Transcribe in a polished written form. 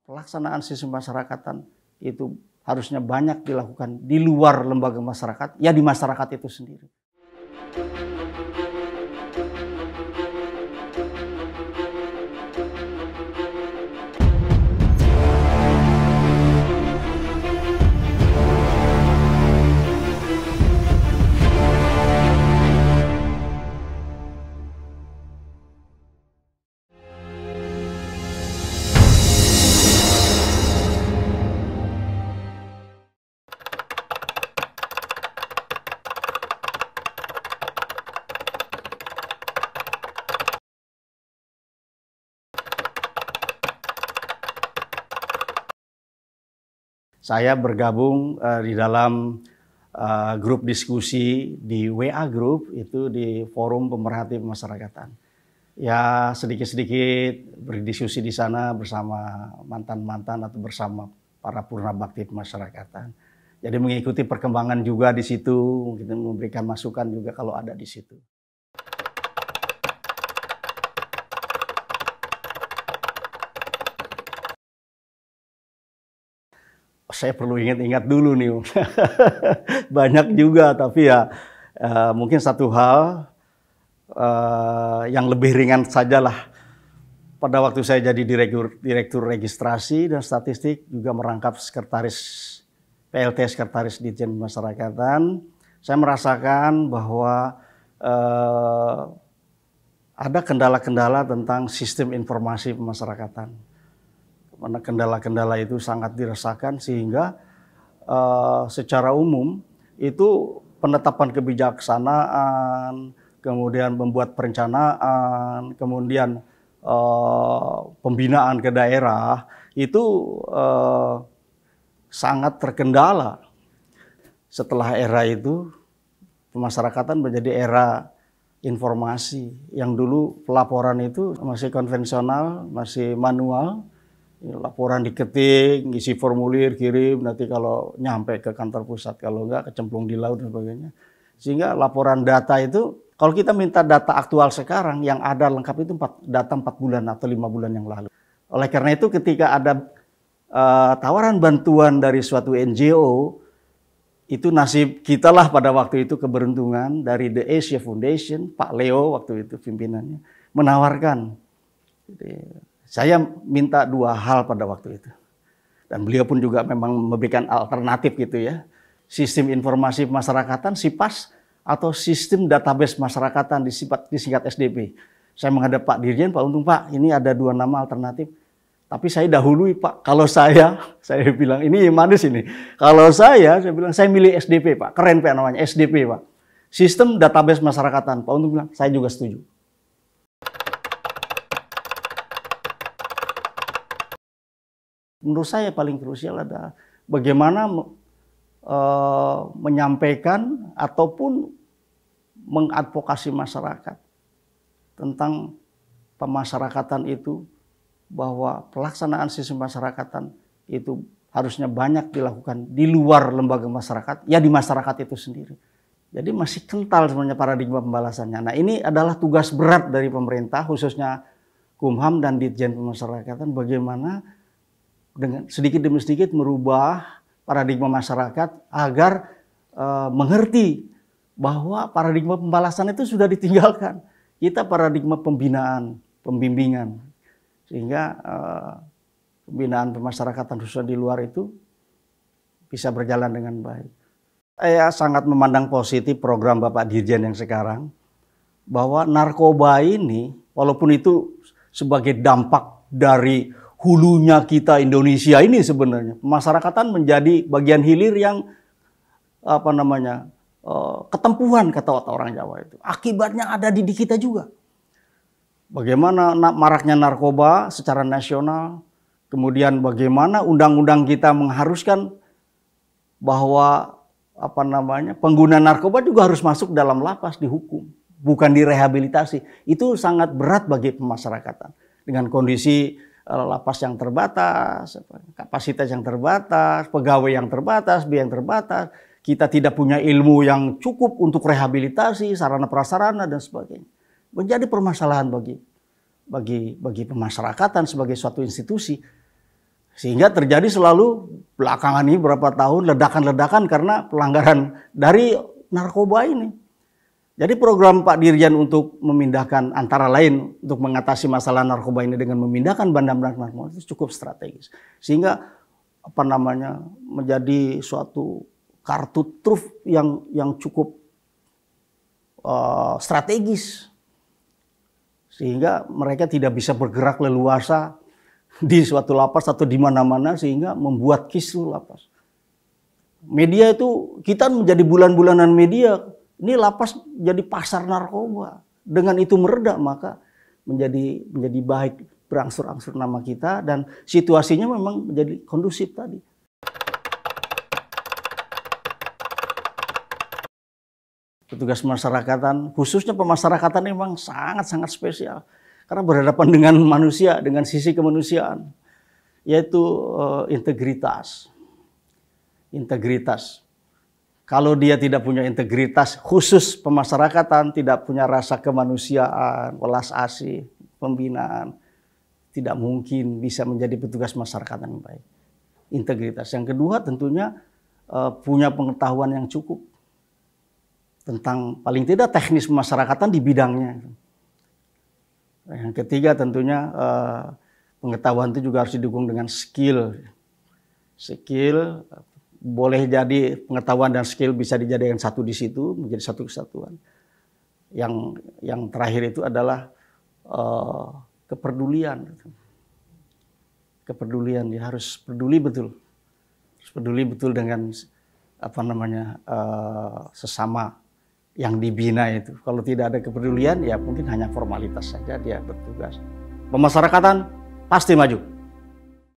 pelaksanaan sistem masyarakatan itu harusnya banyak dilakukan di luar lembaga masyarakat, ya di masyarakat itu sendiri. Saya bergabung di dalam grup diskusi di WA Group, itu di Forum Pemerhati Pemasyarakatan. Ya sedikit-sedikit berdiskusi di sana bersama mantan-mantan atau bersama para purna bakti pemasyarakatan. Jadi mengikuti perkembangan juga di situ, kita memberikan masukan juga kalau ada di situ. Saya perlu ingat-ingat dulu nih, banyak juga, tapi ya mungkin satu hal yang lebih ringan sajalah. Pada waktu saya jadi direktur registrasi dan statistik, juga merangkap sekretaris PLT, sekretaris Ditjen Pemasyarakatan, saya merasakan bahwa ada kendala-kendala tentang sistem informasi pemasyarakatan. Mana kendala-kendala itu sangat dirasakan, sehingga secara umum itu penetapan kebijaksanaan, kemudian membuat perencanaan, kemudian pembinaan ke daerah itu sangat terkendala. Setelah era itu, pemasyarakatan menjadi era informasi. Yang dulu pelaporan itu masih konvensional, masih manual. Laporan diketik, ngisi formulir, kirim, nanti kalau nyampe ke kantor pusat, kalau enggak kecemplung di laut dan sebagainya. Sehingga laporan data itu, kalau kita minta data aktual sekarang, yang ada lengkap itu data 4 bulan atau 5 bulan yang lalu. Oleh karena itu ketika ada tawaran bantuan dari suatu NGO, itu nasib kita lah pada waktu itu, keberuntungan dari The Asia Foundation, Pak Leo waktu itu pimpinannya, menawarkan. Saya minta 2 hal pada waktu itu. Dan beliau pun juga memang memberikan alternatif gitu ya. Sistem informasi pemasyarakatan, SIPAS, atau sistem database masyarakatan disingkat SDP. Saya menghadap Pak Dirjen, Pak Untung, Pak, ini ada 2 nama alternatif. Tapi saya dahului, Pak. Kalau saya bilang, ini manis ini. Kalau saya bilang, saya milih SDP, Pak. Keren, Pak, namanya, SDP, Pak. Sistem database masyarakatan. Pak Untung bilang, saya juga setuju. Menurut saya paling krusial adalah bagaimana menyampaikan ataupun mengadvokasi masyarakat tentang pemasyarakatan itu, bahwa pelaksanaan sistem masyarakatan itu harusnya banyak dilakukan di luar lembaga masyarakat, ya di masyarakat itu sendiri. Jadi masih kental sebenarnya paradigma pembalasannya. Nah, ini adalah tugas berat dari pemerintah, khususnya Kumham dan Ditjen Pemasyarakatan, bagaimana dengan sedikit demi sedikit merubah paradigma masyarakat agar mengerti bahwa paradigma pembalasan itu sudah ditinggalkan. Kita paradigma pembinaan, pembimbingan, sehingga pembinaan pemasyarakatan khususnya di luar itu bisa berjalan dengan baik. Saya sangat memandang positif program Bapak Dirjen yang sekarang, bahwa narkoba ini walaupun itu sebagai dampak dari hulunya kita Indonesia ini, sebenarnya pemasyarakatan menjadi bagian hilir yang ketempuhan, kata orang Jawa itu. Akibatnya ada di kita juga. Bagaimana maraknya narkoba secara nasional, kemudian bagaimana undang-undang kita mengharuskan bahwa pengguna narkoba juga harus masuk dalam lapas, dihukum, bukan direhabilitasi. Itu sangat berat bagi pemasyarakatan dengan kondisi lapas yang terbatas, kapasitas yang terbatas, pegawai yang terbatas, biaya yang terbatas. Kita tidak punya ilmu yang cukup untuk rehabilitasi, sarana prasarana dan sebagainya. Menjadi permasalahan bagi pemasyarakatan sebagai suatu institusi. Sehingga terjadi selalu belakangan ini berapa tahun ledakan-ledakan karena pelanggaran dari narkoba ini. Jadi program Pak Dirjen untuk memindahkan antara lain untuk mengatasi masalah narkoba ini dengan memindahkan bandar-bandar narkoba itu cukup strategis. Sehingga menjadi suatu kartu truf yang cukup strategis. Sehingga mereka tidak bisa bergerak leluasa di suatu lapas atau di mana-mana sehingga membuat kisruh lapas. Media itu, kita menjadi bulan-bulanan media, ini lapas jadi pasar narkoba. Dengan itu mereda maka menjadi baik, berangsur-angsur nama kita dan situasinya memang menjadi kondusif tadi. Petugas pemasyarakatan, khususnya pemasyarakatan memang sangat-sangat spesial. Karena berhadapan dengan manusia, dengan sisi kemanusiaan, yaitu integritas. Integritas. Kalau dia tidak punya integritas, khusus pemasyarakatan, tidak punya rasa kemanusiaan, welas asih, pembinaan, tidak mungkin bisa menjadi petugas masyarakat yang baik. Integritas. Yang kedua tentunya punya pengetahuan yang cukup tentang paling tidak teknis pemasyarakatan di bidangnya. Yang ketiga tentunya pengetahuan itu juga harus didukung dengan skill. Skill boleh jadi pengetahuan dan skill bisa dijadikan satu di situ menjadi satu kesatuan. Yang terakhir itu adalah kepedulian. Kepedulian, dia harus peduli betul. Harus peduli betul dengan sesama yang dibina itu. Kalau tidak ada kepedulian, ya mungkin hanya formalitas saja dia bertugas. Pemasyarakatan pasti maju.